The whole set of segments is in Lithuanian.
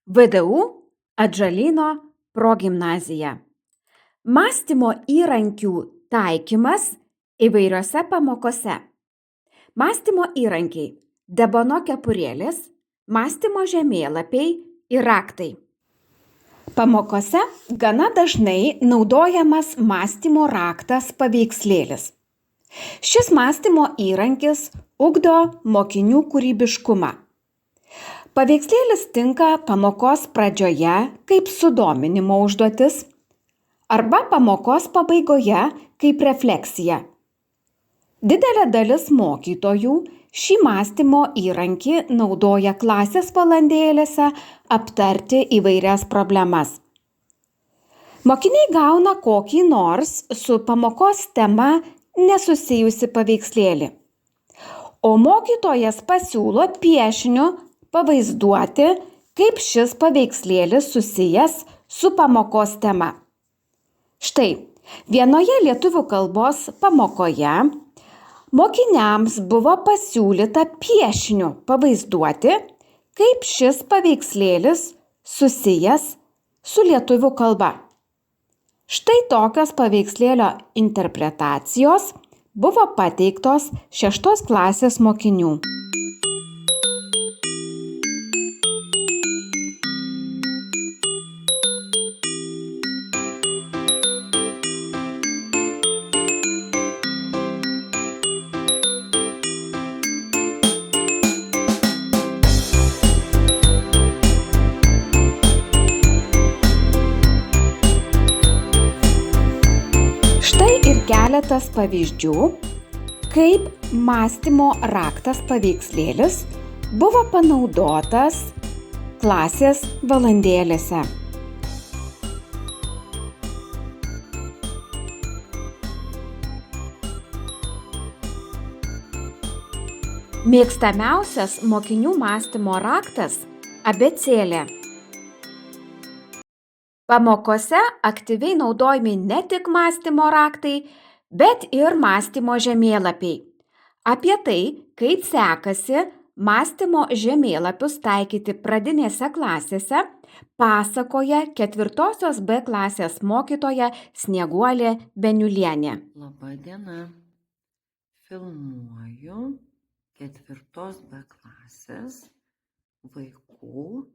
VDU Atžalyno progimnazija. Mąstymo įrankių taikymas įvairiose pamokose. Mąstymo įrankiai – Debono kepurėlis, mąstymo žemėlapiai ir raktai. Pamokose gana dažnai naudojamas mąstymo raktas paveikslėlis. Šis mąstymo įrankis ugdo mokinių kūrybiškumą. Paveikslėlis tinka pamokos pradžioje kaip sudominimo užduotis arba pamokos pabaigoje kaip refleksija. Didelė dalis mokytojų šį mąstymo įrankį naudoja klasės valandėlėse aptarti įvairias problemas. Mokiniai gauna kokį nors su pamokos tema nesusijusi paveikslėlį, o mokytojas pasiūlo piešiniu pavaizduoti, kaip šis paveikslėlis susijęs su pamokos tema. Štai, vienoje lietuvių kalbos pamokoje mokiniams buvo pasiūlyta piešiniu pavaizduoti, kaip šis paveikslėlis susijęs su lietuvių kalba. Štai tokios paveikslėlio interpretacijos buvo pateiktos 6 klasės mokinių. Štai ir keletas pavyzdžių, kaip mąstymo raktas paveikslėlis buvo panaudotas klasės valandėlėse. Mėgstamiausias mokinių mąstymo raktas – abėcėlė. Pamokose aktyviai naudojami ne tik mąstymo raktai, bet ir mąstymo žemėlapiai. Apie tai, kaip sekasi mąstymo žemėlapius taikyti pradinėse klasėse, pasakoja 4 B klasės mokytoja Snieguolė Beniulienė. Labą dieną. Filmuoju 4 B klasės vaikų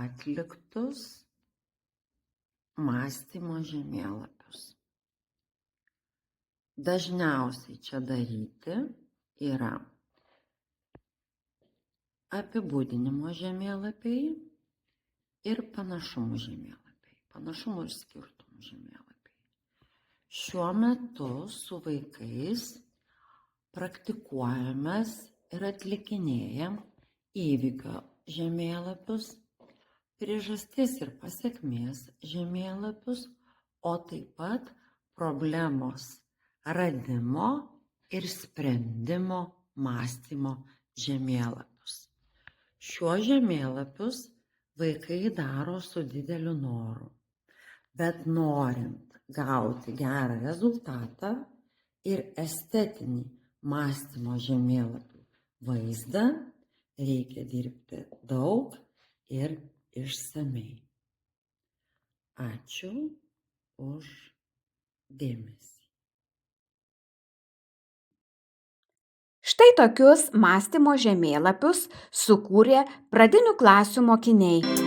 atliktus mąstymo žemėlapius. Dažniausiai čia daryti yra apibūdinimo žemėlapiai ir panašumų žemėlapiai, panašumų ir skirtumų žemėlapiai. Šiuo metu su vaikais praktikuojamės ir atlikinėjam įvykio žemėlapius, priežasties ir pasekmės žemėlapius, o taip pat problemos radimo ir sprendimo mąstymo žemėlapius. Šiuos žemėlapius vaikai daro su dideliu noru, bet norint gauti gerą rezultatą ir estetinį mąstymo žemėlapių vaizdą, reikia dirbti daug ir išsamiai. Ačiū už dėmesį. Štai tokius mąstymo žemėlapius sukūrė pradinių klasių mokiniai.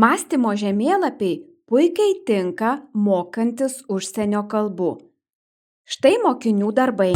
Mąstymo žemėlapiai puikiai tinka mokantis užsienio kalbų. Štai mokinių darbai.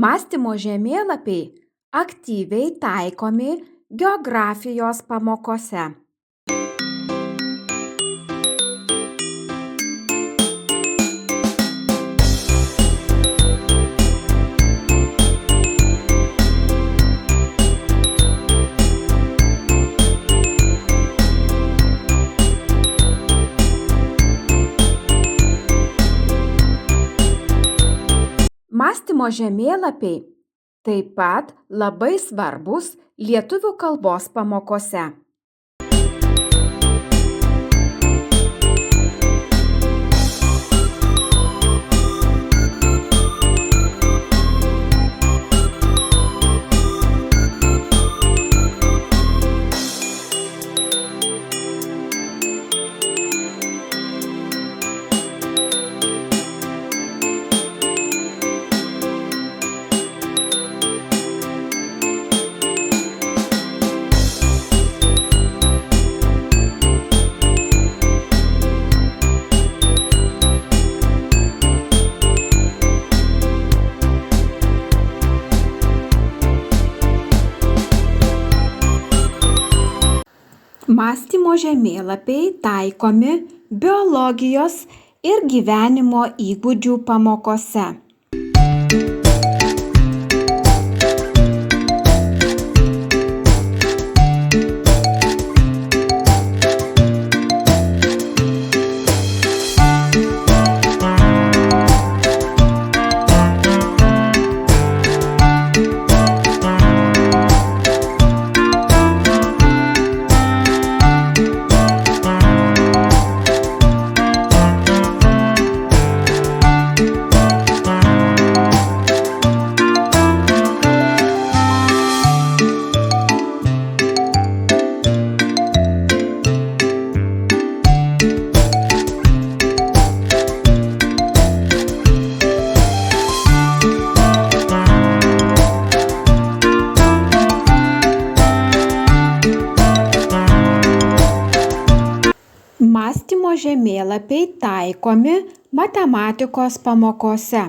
Mąstymo žemėlapiai aktyviai taikomi geografijos pamokose. Mąstymo žemėlapiai taip pat labai svarbūs lietuvių kalbos pamokose. Mąstymo žemėlapiai taikomi biologijos ir gyvenimo įgūdžių pamokose. Mąstymo žemėlapiai taikomi matematikos pamokose.